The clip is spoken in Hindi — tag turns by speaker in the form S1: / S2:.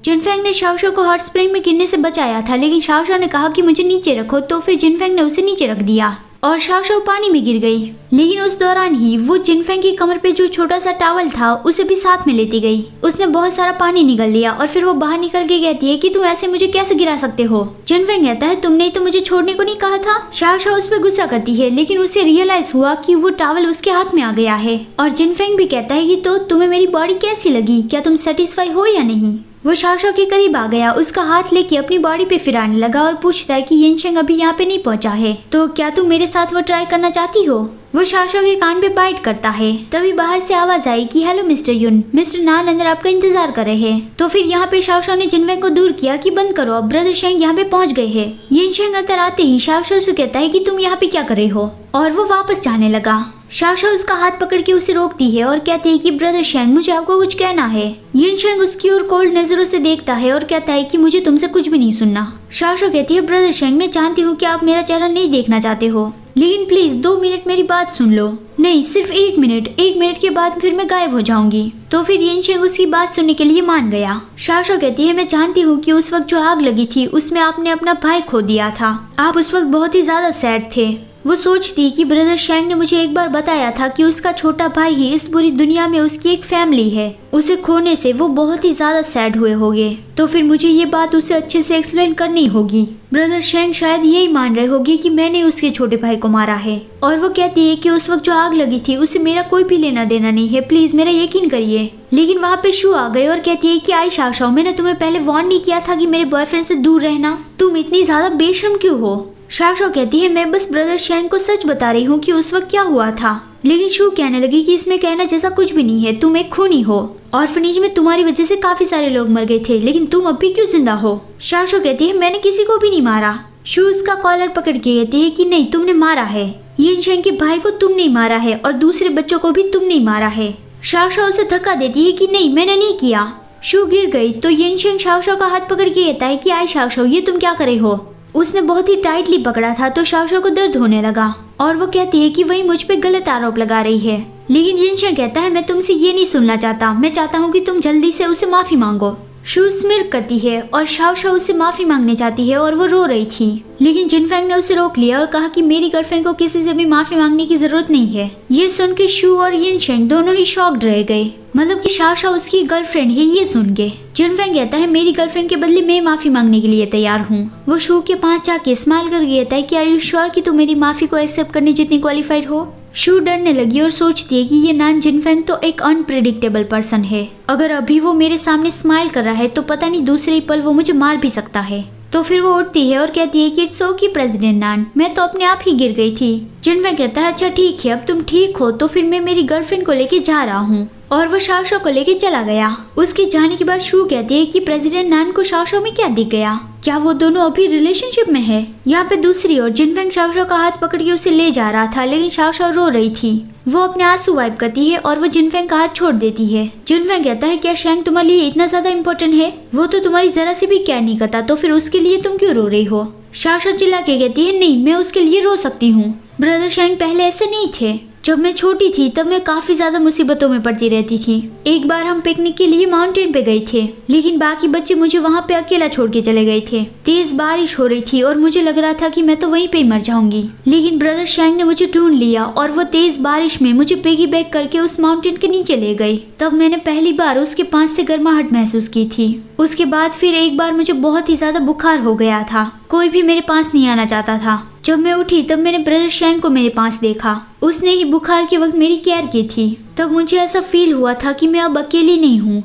S1: जिनफेंग ने शाओशाओ को हॉट स्प्रिंग में गिरने से बचाया था, लेकिन शाओशाओ ने कहा कि मुझे नीचे रखो, तो फिर जिनफेंग ने उसे नीचे रख दिया और शाओशाओ पानी में गिर गई। लेकिन उस दौरान ही वो जिनफेंग की कमर पे जो छोटा सा टॉवल था उसे भी साथ में लेती गई। उसने बहुत सारा पानी निकल लिया और फिर वो बाहर निकल के कहती है कि तुम ऐसे मुझे कैसे गिरा सकते हो। जिनफेंग कहता है तुमने तो मुझे छोड़ने को नहीं कहा था। शाओशाओ उस पर गुस्सा करती है, लेकिन उसे रियलाइज हुआ कि वो टॉवल उसके हाथ में आ गया है। और जिनफेंग भी कहता है कि तो तुम्हें मेरी बॉडी कैसी लगी, क्या तुम सेटिस्फाई हो या नहीं। वो शाओशाओ के करीब आ गया, उसका हाथ लेके अपनी बॉडी पे फिराने लगा और पूछता है कि यिनशेंग अभी यहाँ पे नहीं पहुँचा है, तो क्या तुम मेरे साथ वो ट्राई करना चाहती हो। वो शाओशाओ के कान पे बाइट करता है। तभी बाहर से आवाज आई कि हेलो मिस्टर युन, मिस्टर नान अंदर आपका इंतजार कर रहे हैं। तो फिर यहाँ पे शाओशाओ ने जिनफेंग को दूर किया कि बंद करो, अब ब्रदर शेंग यहाँ पे पहुँच गए हैं। यिनशेंग अंदर आते ही शाओशाओ से कहता है कि तुम यहाँ पे क्या कर रहे हो, और वो वापस जाने लगा। शाओशाओ उसका हाथ पकड़ के उसे रोकती है और कहती है कि ब्रदर शेंग मुझे आपको कुछ कहना है। यिनशेंग उसकी ओर कोल्ड नजरों से देखता है और कहता है कि मुझे तुमसे कुछ भी नहीं सुनना। शाओशाओ कहती है ब्रदर शेंग मैं जानती हूँ कि आप मेरा चेहरा नहीं देखना चाहते हो, लेकिन प्लीज 2 मिनट मेरी बात सुन लो। नहीं, सिर्फ 1 मिनट, 1 मिनट के बाद फिर मैं गायब हो जाऊंगी। तो फिर यिनशेंग उसकी बात सुनने के लिए मान गया। शाओशाओ कहती है मैं जानती हूँ कि उस वक्त जो आग लगी थी उसमें आपने अपना भाई खो दिया था, आप उस वक्त बहुत ही ज्यादा सैड थे। वो सोचती कि ब्रदर शेंग ने मुझे एक बार बताया था कि उसका छोटा भाई ही इस पूरी दुनिया में उसकी एक फैमिली है, उसे खोने से वो बहुत ही ज्यादा सैड हुए होंगे, तो फिर मुझे ये बात उसे अच्छे से एक्सप्लेन करनी होगी। ब्रदर शेंग शायद यही मान रहे होंगे कि मैंने उसके छोटे भाई को मारा है। और वो कहती है कि उस वक्त जो आग लगी थी उसे मेरा कोई भी लेना देना नहीं है, प्लीज मेरा यकीन करिए। लेकिन वहाँ पे शू आ गई और कहती है कि आई शाओशाओ, मैंने तुम्हें पहले वार्न नहीं किया था कि मेरे बॉयफ्रेंड से दूर रहना, तुम इतनी ज्यादा बेशर्म क्यों हो। शाओशाओ कहती है मैं बस ब्रदर शेंग को सच बता रही हूँ कि उस वक्त क्या हुआ था। लेकिन शू कहने लगी कि इसमें कहना जैसा कुछ भी नहीं है, तुम एक खूनी हो, ऑर्फनेज में तुम्हारी वजह से काफी सारे लोग मर गए थे, लेकिन तुम अब भी क्यों जिंदा हो। शाओशाओ कहती है मैंने किसी को भी नहीं मारा। शू उसका कॉलर पकड़ के कहती है कि नहीं तुमने मारा है, यिनशेंग के भाई को तुम नहीं मारा है और दूसरे बच्चों को भी तुम नहीं मारा है। शाओशाओ उसे धक्का देती है कि नहीं मैंने नहीं किया। शू गिर गई तो यिनशेंग शाओशाओ का हाथ पकड़ के कहता है कि आई शाओशाओ ये तुम क्या करे हो। उसने बहुत ही टाइटली पकड़ा था तो शाओशाओ को दर्द होने लगा और वो कहती है कि वही मुझ पे गलत आरोप लगा रही है। लेकिन यिनशेंग कहता है मैं तुमसे ये नहीं सुनना चाहता, मैं चाहता हूँ कि तुम जल्दी से उसे माफी मांगो। शू स्मिर्क करती है और शाओशाओ उसे माफी मांगने चाहती है और वो रो रही थी, लेकिन जिनफेंग ने उसे रोक लिया और कहा कि मेरी गर्लफ्रेंड को किसी से भी माफी मांगने की जरूरत नहीं है। ये सुन के शू और यिनशेंग दोनों ही शॉक्ड रह गए, मतलब कि शाओशाओ उसकी गर्लफ्रेंड है ये सुन के। जिनफेंग कहता है मेरी गर्लफ्रेंड के बदले मैं माफी मांगने के लिए तैयार हूँ। वो शू के पास जाके स्माइल कर कहता है कि आर यू श्योर कि तुम मेरी माफी को एक्सेप्ट करने जितनी क्वालिफाइड हो। शू डरने लगी और सोचती है कि ये नान जिनफेंग तो एक अनप्रेडिक्टेबल पर्सन है, अगर अभी वो मेरे सामने स्माइल कर रहा है तो पता नहीं दूसरे ही पल वो मुझे मार भी सकता है। तो फिर वो उठती है और कहती है कि इट्स ओके प्रेसिडेंट नान, मैं तो अपने आप ही गिर गई थी। जिनफेंग कहता है अच्छा ठीक है, अब तुम ठीक हो तो फिर मैं मेरी गर्लफ्रेंड को लेके जा रहा हूँ, और वो शाओशाओ को लेके चला गया। उसके जाने के बाद शू कहती है कि प्रेसिडेंट नान को शाओशाओ में क्या दिख गया, क्या वो दोनों अभी रिलेशनशिप में है। यहाँ पे दूसरी ओर जिनफेंग शाओशाओ का हाथ पकड़ के उसे ले जा रहा था, लेकिन शाओशाओ रो रही थी। वो अपने आंसू वाइप करती है और वो जिनफेंग का हाथ छोड़ देती है। जिनफेंग कहता है क्या शेंग तुम्हारे लिए इतना ज्यादा इम्पोर्टेंट है, वो तो तुम्हारी जरा से भी केयर नहीं करता, तो फिर उसके लिए तुम क्यों रो रही हो। शाओशाओ चिल्ला के कहती है नहीं मैं उसके लिए रो सकती हूँ, ब्रदर शेंग पहले ऐसे नहीं थे, जब मैं छोटी थी तब मैं काफी ज्यादा मुसीबतों में पड़ती रहती थी। एक बार हम पिकनिक के लिए माउंटेन पे गए थे, लेकिन बाकी बच्चे मुझे वहाँ पे अकेला छोड़ के चले गए थे। तेज बारिश हो रही थी और मुझे लग रहा था कि मैं तो वहीं पे ही मर जाऊंगी, लेकिन ब्रदर शेंग ने मुझे ढूंढ लिया और वो तेज बारिश में मुझे पिगी बैक करके उस माउंटेन के नीचे ले गई। तब मैंने पहली बार उसके पास से गर्माहट महसूस की थी। उसके बाद फिर एक बार मुझे बहुत ही ज्यादा बुखार हो गया था, कोई भी मेरे पास नहीं आना चाहता था। जब मैं उठी तब मैंने ब्रदर शेंग को मेरे पास देखा, उसने ही बुखार के वक्त मेरी केयर की थी। तब मुझे ऐसा फील हुआ था कि मैं अब अकेली नहीं हूँ,